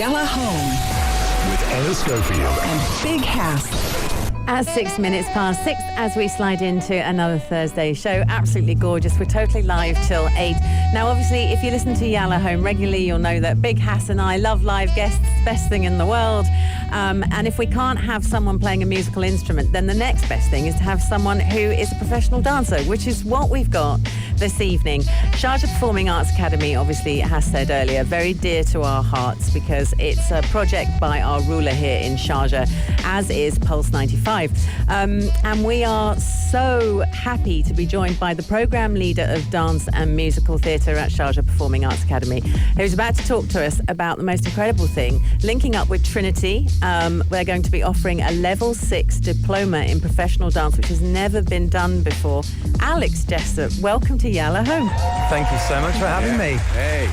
Yella Home with Ella Schofield and Big Hass. At 6 minutes past 6, as we slide into another Thursday show. Absolutely gorgeous. We're totally live till 8. Now, obviously, if you listen to Yalla Home regularly, you'll know that Big Hass and I love live guests, best thing in the world. And if we can't have someone playing a musical instrument, then the next best thing is to have someone who is a professional dancer, which is what we've got this evening. Sharjah Performing Arts Academy, obviously, has said earlier, very dear to our hearts because it's a project by our ruler here in Sharjah, as is Pulse 95. And we are so happy to be joined by the programme leader of dance and musical theatre at Sharjah Performing Arts Academy, who's about to talk to us about the most incredible thing, linking up with Trinity. We're going to be offering a level 6 diploma in professional dance, which has never been done before. Alex Jessop, welcome to Yalla Home. Thank you so much for having me. Hey.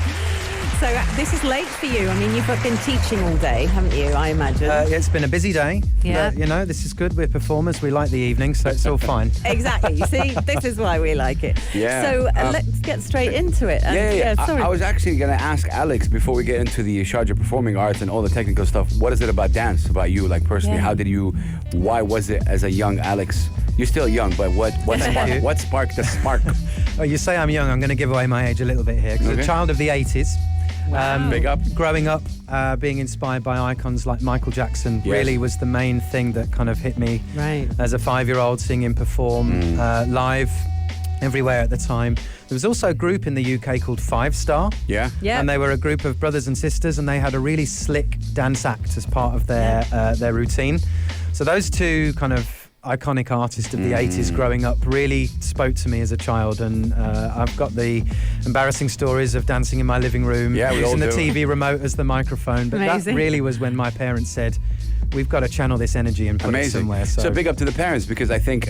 So this is late for you. I mean, you've been teaching all day, haven't you, I imagine? It's been a busy day. Yeah. But, you know, this is good. We're performers. We like the evening, so it's all fine. Exactly. You see, this is why we like it. Yeah. So let's get straight into it. And, Sorry. I was actually going to ask Alex before we get into the Sharjah Performing Arts and all the technical stuff. What is it about dance, about you, like personally? Yeah. Why was it as a young Alex? You're still young, but what sparked the spark? Oh, you say I'm young. I'm going to give away my age a little bit here. Because I'm a child of the 80s. Wow. Big up. Growing up, being inspired by icons like Michael Jackson really was the main thing that kind of hit me as a 5-year-old, singing, perform live everywhere at the time. There was also a group in the UK called 5 Star. Yeah. And they were a group of brothers and sisters, and they had a really slick dance act as part of their routine. So those two kind of iconic artist of the 80s growing up really spoke to me as a child, and I've got the embarrassing stories of dancing in my living room, using the TV remote as the microphone, but that really was when my parents said, we've got to channel this energy and put it somewhere. So big up to the parents, because I think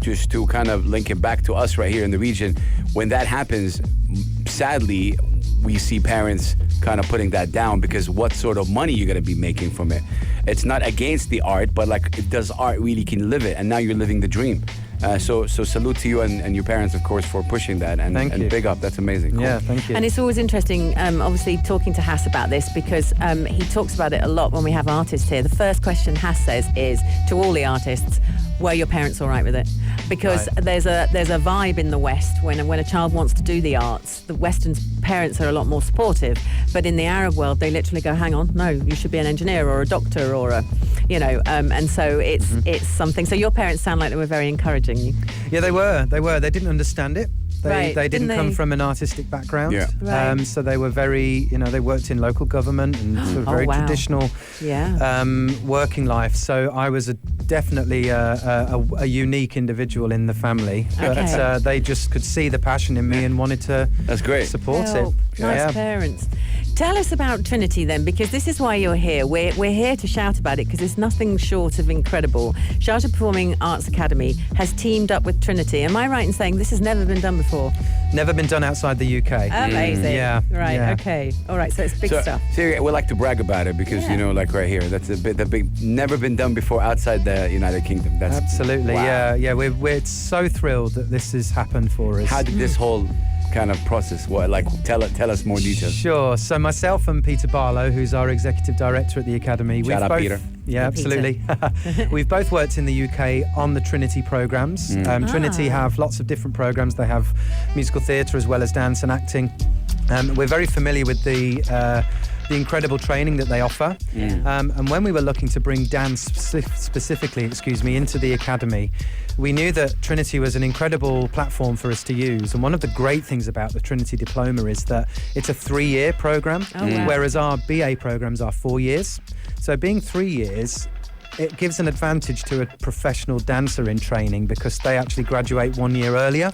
just to kind of link it back to us right here in the region, when that happens, sadly, we see parents kind of putting that down, because what sort of money you're going to be making from it? It's not against the art, but like, does art really can live it? And now you're living the dream. So salute to you and your parents, of course, for pushing that. And big up. That's amazing. Cool. Yeah, thank you. And it's always interesting, obviously, talking to Hass about this, because he talks about it a lot when we have artists here. The first question Hass says is, to all the artists, were your parents all right with it? Because there's a vibe in the West when a child wants to do the arts. The Western parents are a lot more supportive, but in the Arab world, they literally go, hang on, no, you should be an engineer or a doctor or a, and so it's something. So your parents sound like they were very encouraging you. Yeah, they were. They didn't understand it. They didn't come from an artistic background. Yeah. So they were very, they worked in local government and sort of very traditional working life. So I was definitely a unique individual in the family. But they just could see the passion in me and wanted to support it. Nice parents. Tell us about Trinity then, because this is why you're here. We're here to shout about it because it's nothing short of incredible. Sharjah Performing Arts Academy has teamed up with Trinity. Am I right in saying this has never been done before? Never been done outside the UK. Amazing. Yeah. Right, yeah. Okay. All right, so it's big stuff. So we like to brag about it because, like right here, that's the big, never been done before outside the United Kingdom. That's absolutely, wow. Yeah. We're so thrilled that this has happened for us. How did this whole kind of process? Tell us more details. Sure. So myself and Peter Barlow, who's our executive director at the academy, Shout out, Peter. Yeah, absolutely. We've both worked in the UK on the Trinity programs. Trinity have lots of different programs. They have musical theatre as well as dance and acting. We're very familiar with the incredible training that they offer. And when we were looking to bring dance specifically, into the academy, we knew that Trinity was an incredible platform for us to use. And one of the great things about the Trinity Diploma is that it's a 3-year program, whereas our BA programs are 4 years. So being 3 years, it gives an advantage to a professional dancer in training because they actually graduate 1 year earlier.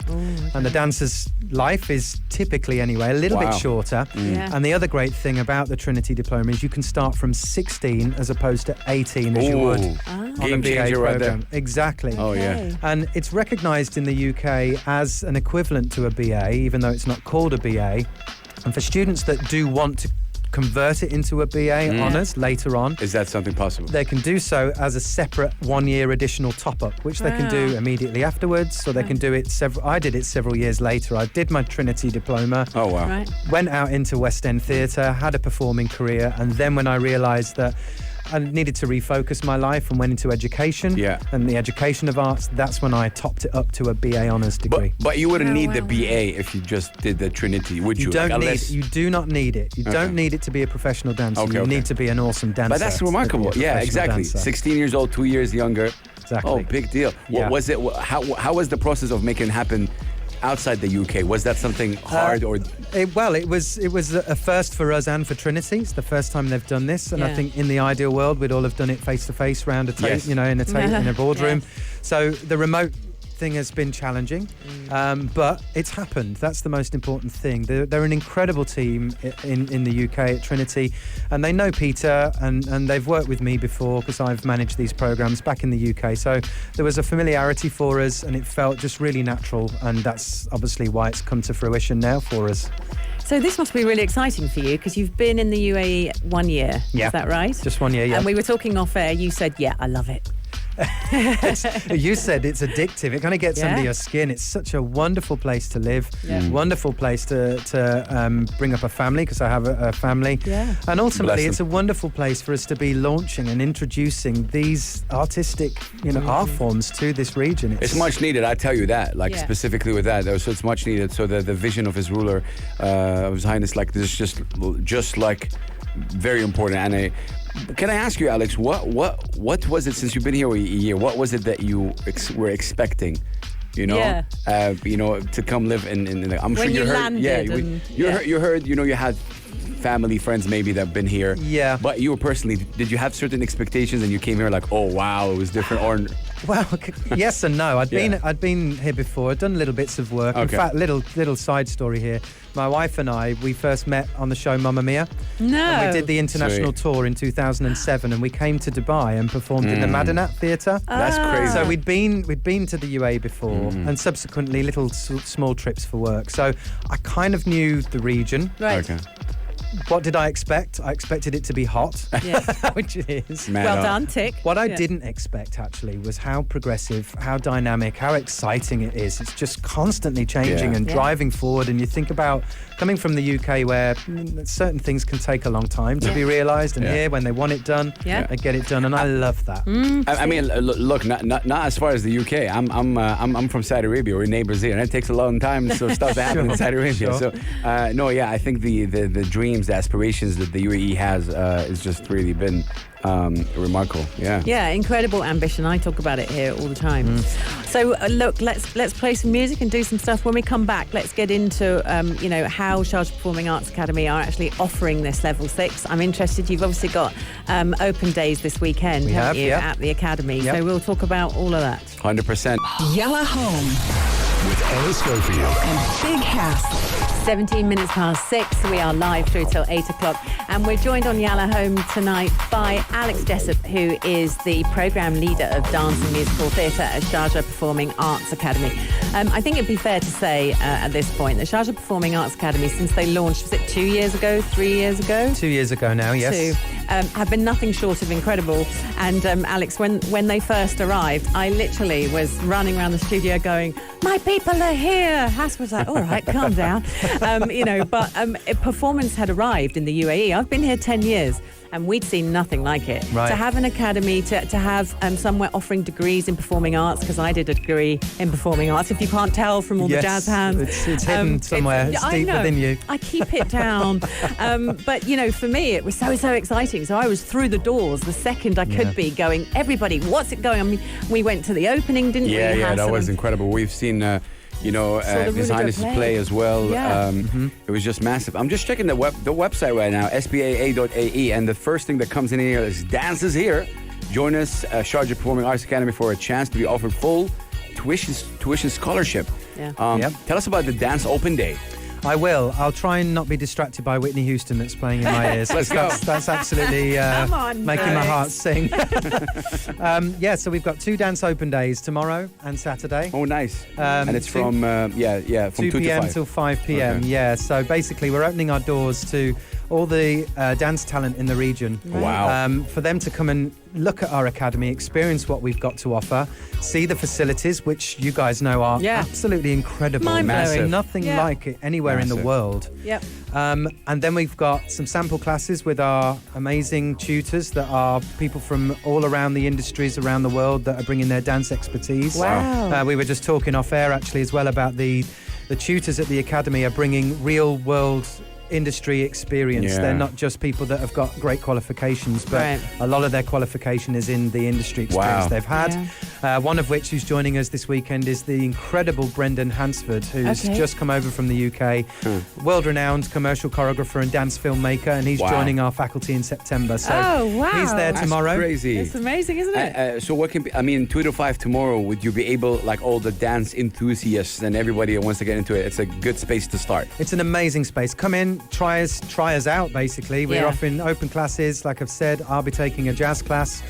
And the dancer's life is typically, anyway, a little bit shorter. And the other great thing about the Trinity Diploma is you can start from 16 as opposed to 18 as you would on a BA program. Exactly. Oh, yeah. And it's recognised in the UK as an equivalent to a BA, even though it's not called a BA. And for students that do want to convert it into a BA honours later on. Is that something possible? They can do so as a separate 1-year additional top-up, which they can do immediately afterwards, or they can do it I did it several years later. I did my Trinity diploma. Oh, wow. Right. Went out into West End Theatre, had a performing career, and then when I realised that I needed to refocus my life and went into education and the education of arts, that's when I topped it up to a BA honours degree. But you wouldn't need the BA if you just did the Trinity, would you? You do not need it. You don't need it to be a professional dancer. You need to be an awesome dancer. But that's remarkable. Yeah, exactly. Dancer. 16 years old, 2 years younger. Exactly. Oh, big deal. Yeah. What was it? How was the process of making it happen outside the UK? Was that something hard or? It was a first for us and for Trinity. It's the first time they've done this, and I think in the ideal world we'd all have done it face to face round a table, in a boardroom. So the remote thing has been challenging, but it's happened. That's the most important thing. They're an incredible team in the UK at Trinity, and they know Peter, and they've worked with me before because I've managed these programs back in the UK. So there was a familiarity for us, and it felt just really natural, and that's obviously why it's come to fruition now for us. So this must be really exciting for you because you've been in the UAE 1 year. Yeah. Is that right? Just 1 year, yeah. And we were talking off air. You said, "Yeah, I love it." You said it's addictive. It kind of gets under your skin. It's such a wonderful place to live, wonderful place to bring up a family, because I have a family. Yeah. And ultimately, it's a wonderful place for us to be launching and introducing these artistic, art forms to this region. It's much needed, I tell you that, specifically with that. So it's much needed. So the vision of His Ruler, of His Highness, like this is just like very important. And can I ask you, Alex, what was it, since you've been here a year, what was it that you were expecting? To come live in I'm when sure you heard. Landed You heard. You had family, friends maybe that have been here. Yeah. But you personally, did you have certain expectations and you came here like, oh wow, it was different? Or well, yes and no. I'd been here before. I'd done little bits of work. Okay. In fact, little side story here. My wife and I, we first met on the show Mamma Mia. No. And we did the international tour in 2007, and we came to Dubai and performed in the Madinat Theatre. That's crazy. So we'd been to the UAE before, and subsequently little small trips for work. So I kind of knew the region. Right. Okay. What did I expect? I expected it to be hot, which it is. Well done, tick. What I didn't expect, actually, was how progressive, how dynamic, how exciting it is. It's just constantly changing and driving forward. And you think about coming from the UK, where certain things can take a long time to be realised, and here, when they want it done, they get it done, and I love that. I mean, look, not as far as the UK. I'm from Saudi Arabia. We're neighbours here, and it takes a long time for stuff to happen in Saudi Arabia. So, I think the dreams, the aspirations that the UAE has is just really been remarkable. Yeah, incredible ambition. I talk about it here all the time. So look, let's play some music and do some stuff. When we come back, let's get into how Sharjah Performing Arts Academy are actually offering this level 6. I'm interested. You've obviously got open days this weekend, haven't you, at the academy? So we'll talk about all of that. 100%. Yalla Home with Ellis Schofield and Big Hass. 17 minutes past 6. We are live through till 8 o'clock. And we're joined on Yalla Home tonight by Alex Jessop, who is the programme leader of dance and musical theatre at Sharjah Performing Arts Academy. I think it'd be fair to say at this point that Sharjah Performing Arts Academy, since they launched, was it 2 years ago, 3 years ago? 2 years ago now, yes. Have been nothing short of incredible. And Alex, when they first arrived, I literally was running around the studio going, "My people are here." Hass was like, "All right, calm down." Performance had arrived in the UAE. I've been here 10 years. And we'd seen nothing like it. Right. To have an academy, to have somewhere offering degrees in performing arts, because I did a degree in performing arts, if you can't tell from all the jazz hands. It's hidden somewhere. It's deep within you. I keep it down. But, for me, it was so exciting. So I was through the doors the second I could be going, everybody, what's it going on? I mean, we went to the opening, didn't we? Yeah, that was incredible. We've seen... His Highness play as well. It was just massive. I'm just checking the website right now, spaa.ae, and the first thing that comes in here is Dance is Here. Join us, Sharjah Performing Arts Academy, for a chance to be offered full tuition scholarship. Tell us about the Dance Open Day. I will. I'll try and not be distracted by Whitney Houston that's playing in my ears. Let's go. That's absolutely making my heart sing. So we've got 2 dance open days, tomorrow and Saturday. Oh, nice. And it's from 2 2 p.m. to 5. till 5 p.m. Okay. Yeah, so basically we're opening our doors to all the dance talent in the region. Wow. For them to come and look at our academy, experience what we've got to offer, see the facilities, which you guys know are absolutely incredible. Mind-blowing. Nothing like it anywhere in the world. Yep. And then we've got some sample classes with our amazing tutors that are people from all around the industries around the world that are bringing their dance expertise. Wow. We were just talking off air actually as well about the tutors at the academy are bringing real world industry experience. They're not just people that have got great qualifications, but a lot of their qualification is in the industry experience they've had. One of which who's joining us this weekend is the incredible Brendan Hansford, who's just come over from the UK, world-renowned commercial choreographer and dance filmmaker, and he's joining our faculty in September. So he's there tomorrow. That's crazy. It's amazing, isn't it? So what can be, 2 to 5 tomorrow, would you be able, like all the dance enthusiasts and everybody that wants to get into it, it's a good space to start. It's an amazing space. Come in, try us out, basically. We're offering open classes. Like I've said, I'll be taking a jazz class.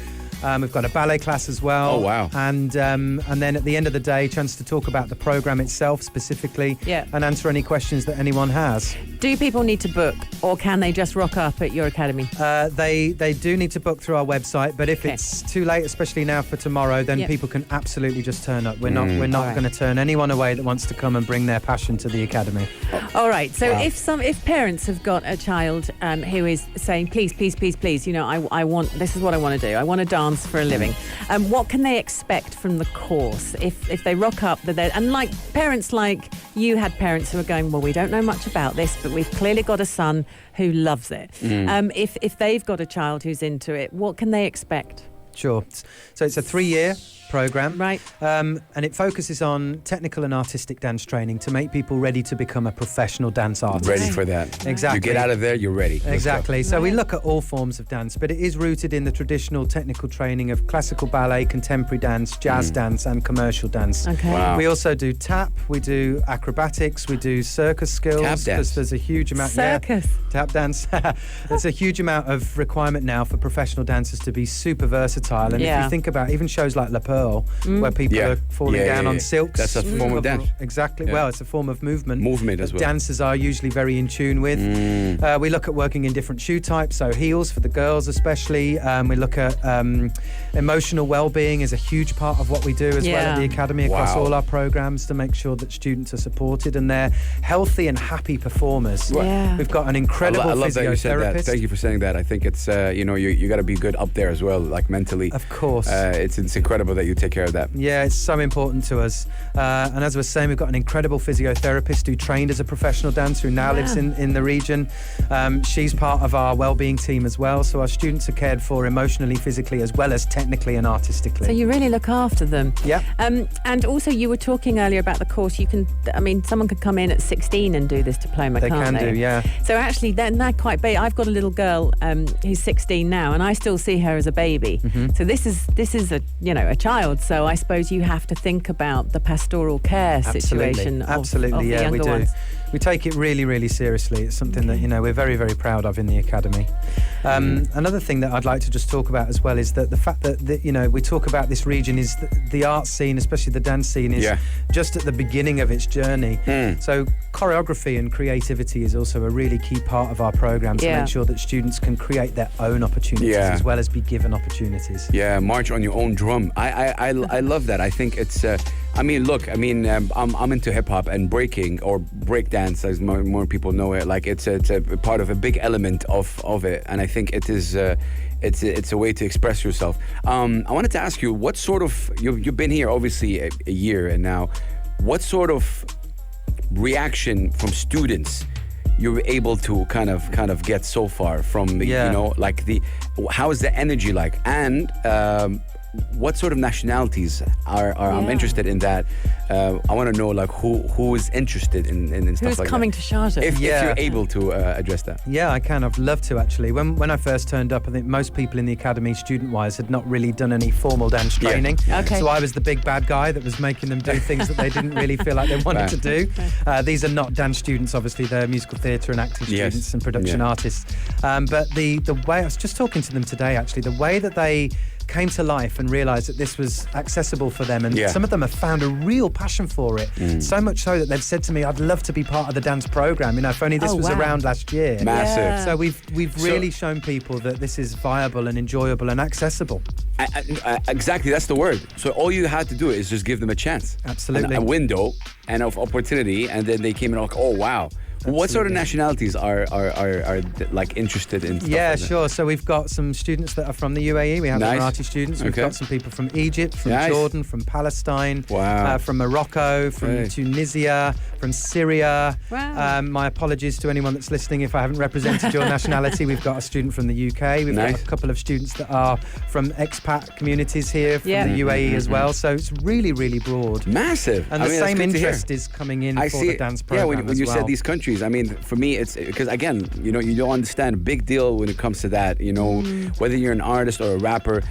We've got a ballet class as well. Oh, wow. And then at the end of the day, chance to talk about the program itself specifically and answer any questions that anyone has. Do people need to book, or can they just rock up at your academy? They do need to book through our website, but if it's too late, especially now for tomorrow, then people can absolutely just turn up. We're not going to turn anyone away that wants to come and bring their passion to the academy. All right. So if parents have got a child who is saying, please, I want, this is what I want to do. I want to dance for a living. What can they expect from the course if they rock up? And like parents like you had parents who are going, well, we don't know much about this, but we've clearly got a son who loves it. If they've got a child who's into it, what can they expect? Sure. So it's a 3-year program. Right. And it focuses on technical and artistic dance training to make people ready to become a professional dance artist. Ready for that. Exactly. You get out of there, you're ready. Exactly. So we look at all forms of dance, but it is rooted in the traditional technical training of classical ballet, contemporary dance, jazz dance, and commercial dance. Okay. Wow. We also do tap, we do acrobatics, we do circus skills. Tap dance. Because there's a huge amount. Circus. Tap dance. There's a huge amount of requirement now for professional dancers to be super versatile. And if you think about even shows like La Pearl, where people are falling down on silks. That's a form of dance. Exactly. Well, it's a form of movement. Movement as well. Dancers are usually very in tune with. We look at working in different shoe types, so heels for the girls especially. We look at emotional well-being is a huge part of what we do as well at the academy across all our programs to make sure that students are supported and they're healthy and happy performers. Yeah. We've got an incredible I love that you said that. physiotherapist. Thank you for saying that. I think it's you got to be good up there as well, like mentally. Of course. It's incredible that you take care of that. Yeah, it's so important to us. And as I was saying, we've got an incredible physiotherapist who trained as a professional dancer who now lives in the region. She's part of our wellbeing team as well. So our students are cared for emotionally, physically, as well as technically and artistically. So you really look after them. Yeah. And also you were talking earlier about the course. Someone could come in at 16 and do this diploma, They can't can they? do, yeah. So actually they're quite big. I've got a little girl who's 16 now, and I still see her as a baby. So this is a child. So I suppose you have to think about the pastoral care situation of the younger ones. We take it really, really seriously. It's something that we're very, very proud of in the academy. Another thing that I'd like to just talk about as well is that the fact that we talk about this region is the art scene, especially the dance scene, is just at the beginning of its journey. So choreography and creativity is also a really key part of our program to make sure that students can create their own opportunities as well as be given opportunities. Yeah, march on your own drum. I love that. I think it's. I'm into hip hop and breaking or break dance, as more people know it. Like it's a part of a big element of it, and I think it is. It's a way to express yourself. I wanted to ask you, what sort of you've been here obviously a year, and now, what sort of reaction from students you were able to kind of get so far from how is the energy like, and what sort of nationalities are I'm interested in that. I want to know like who is interested in stuff Who's like coming that. to Sharjah? If you're able to address that. Yeah, I can. I'd love to actually. When I first turned up, I think most people in the academy, student-wise, had not really done any formal dance training. Okay. So I was the big bad guy that was making them do things that they didn't really feel like they wanted to do. These are not dance students, obviously. They're musical theatre and acting students and production artists. But the way I was just talking to them today, actually, the way that they came to life and realised that this was accessible for them. And Yeah. some of them have found a real passion for it. So much so that they've said to me, I'd love to be part of the dance programme. You know, if only this was wow. around last year. Massive. Yeah. So we've really shown people that this is viable and enjoyable and accessible. Exactly, that's the word. So all you had to do is just give them a chance. Absolutely. A window and of opportunity, and then they came in like, oh wow. What sort of nationalities are like interested in stuff Yeah, like that? sure. So we've got some students that are from the UAE. We have Nice. Emirati students. We've Okay. got some people from Egypt, from Nice. Jordan, from Palestine, Wow. from Morocco, from Hey. Tunisia, from Syria. Wow. My apologies to anyone that's listening if I haven't represented your nationality. We've got a student from the UK. We've Nice. got a couple of students that are from expat communities here from Yeah. the UAE as well. So it's really, really broad. Massive. And I the mean, that's same good to hear. interest is coming in I for see the it. dance Yeah, program when as you well. said these countries, I mean, for me, it's because again, you know, you don't understand. Big deal when it comes to that. You know, whether you're an artist or a rapper.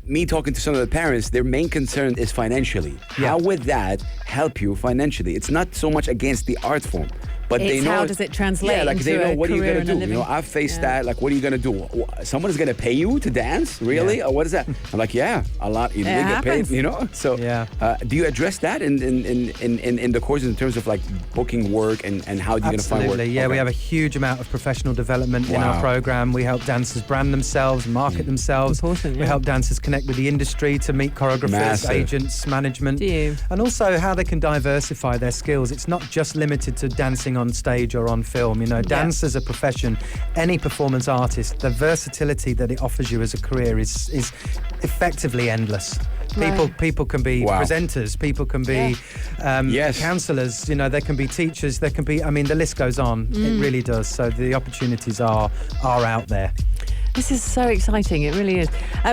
Me talking to some of the parents, their main concern is financially. Yeah. How would that help you financially? It's not so much against the art form, but they It's know how does it translate Yeah, like they into know a what are you career gonna and a do. You living? know, I've faced Yeah. that. Like, what are you gonna do? Someone's gonna pay you to dance, really, Yeah. or what is that? I'm like, yeah, a lot. You It get paid, happens. you know. So, Yeah. do you address that in the courses in terms of like booking work and how you're gonna find work? Absolutely, yeah. We Okay. have a huge amount of professional development in Wow. our program. We help dancers brand themselves, market themselves. Important, We yeah. help dancers connect with the industry to meet choreographers, Massive. agents, management. Do you? And also how they can diversify their skills. It's not just limited to dancing on stage or on film. You know, dance as a profession, any performance artist, the versatility that it offers you as a career is effectively endless. Right. People can be Wow. presenters, people can be Yes. counsellors, you know, they can be teachers, they can be, I mean, the list goes on. It really does. So the opportunities are out there. This is so exciting. It really is.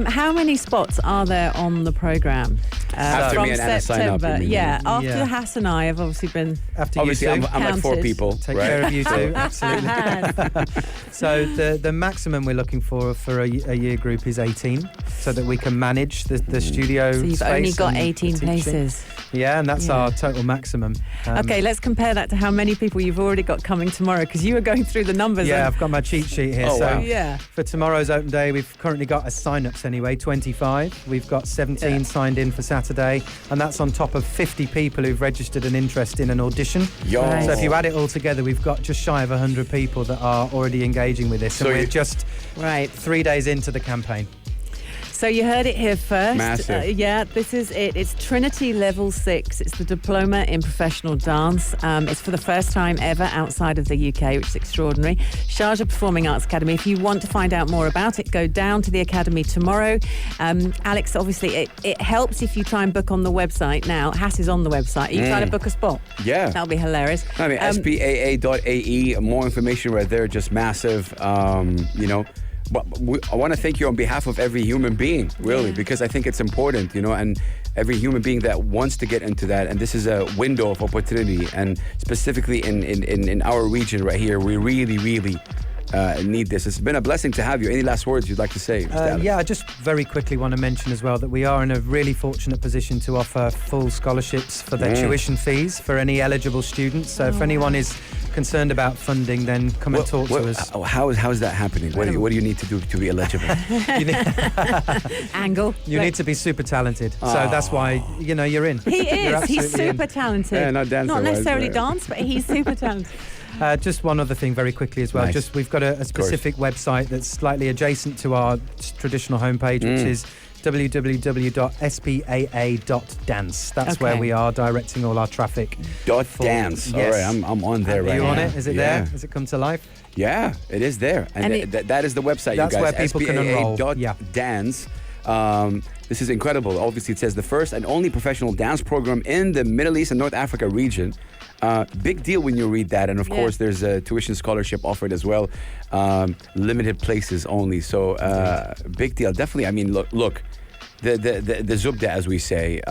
How many spots are there on the programme? After from me and Anna sign up, September. you mean? Yeah, after Yeah. Hass and I have obviously been. After Obviously, you I'm two, like four Counted. people. take right? care of you too, absolutely. So the maximum we're looking for a year group is 18, so that we can manage the studio So you've space only got and the 18 teaching. places. Yeah, and that's Yeah. our total maximum. Okay, let's compare that to how many people you've already got coming tomorrow, because you were going through the numbers. Yeah, and- I've got my cheat sheet here. Oh, so wow. Yeah. for tomorrow's open day, we've currently got as sign-ups anyway, 25. We've got 17 Yeah. signed in for Saturday, and that's on top of 50 people who've registered an interest in an audition. Yo. Right. So if you add it all together, we've got just shy of 100 people that are already engaging with this, So and we're you- just Right. 3 days into the campaign. So you heard it here first. Massive. Yeah, this is it. It's Trinity Level 6. It's the Diploma in Professional Dance. It's for the first time ever outside of the UK, which is extraordinary. Sharjah Performing Arts Academy. If you want to find out more about it, go down to the academy tomorrow. Alex, obviously, it helps if you try and book on the website now. Hass is on the website. Are you trying to book a spot? Yeah. That'll be hilarious. I mean, spaa.ae, more information right there, just massive, you know. But I want to thank you on behalf of every human being, really, Yeah. because I think it's important, you know, and every human being that wants to get into that. And this is a window of opportunity. And specifically in our region right here, we really, really need this. It's been a blessing to have you. Any last words you'd like to say? Mr. Alex? Yeah, I just very quickly want to mention as well that we are in a really fortunate position to offer full scholarships for their tuition fees for any eligible students. So if anyone is concerned about funding, then come and talk to us. How is that happening? What do you need to do to be eligible? Angle. You need to be super talented. So that's why, you know, you're in. He You're is. He's absolutely in. super talented. Yeah, not dancer-wise, necessarily but- dance, but he's super talented. Just one other thing very quickly as well. Nice. Just we've got a specific website that's slightly adjacent to our traditional homepage, which is www.spaa.dance. That's where Okay. we are directing all our traffic. .dance. Yes. All right, I'm on there Are right you now. on it? Is it Yeah. there? Has it come to life? Yeah, it is there. And, And that is the website, That's you guys. where people can enroll. Yeah. Dance. This is incredible. Obviously, it says the first and only professional dance program in the Middle East and North Africa region. Big deal when you read that. And of Yeah. course, there's a tuition scholarship offered as well. Limited places only. So big deal. Definitely. I mean, look. The zubda, as we say,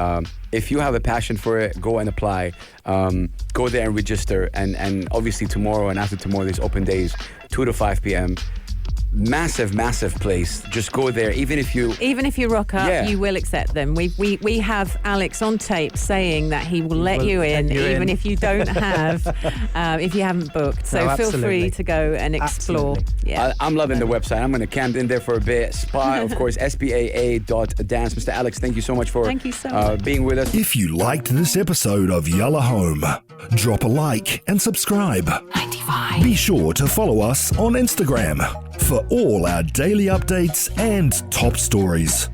if you have a passion for it, go and apply. Go there and register. And obviously tomorrow and after tomorrow, there's open days, 2 to 5 p.m. massive place. Just go there, even if you rock up, Yeah. you will accept them. We have Alex on tape saying that he will let you in, even if you don't have, if you haven't booked. So No, feel free absolutely. to go and explore. Absolutely. Yeah. I'm loving the website. I'm going to camp in there for a bit. Spa, of course, spaa.dance. Mr. Alex, thank you so much for Thank you so much. being with us. If you liked this episode of Yalla Home, drop a like and subscribe. 95. Be sure to follow us on Instagram for all our daily updates and top stories.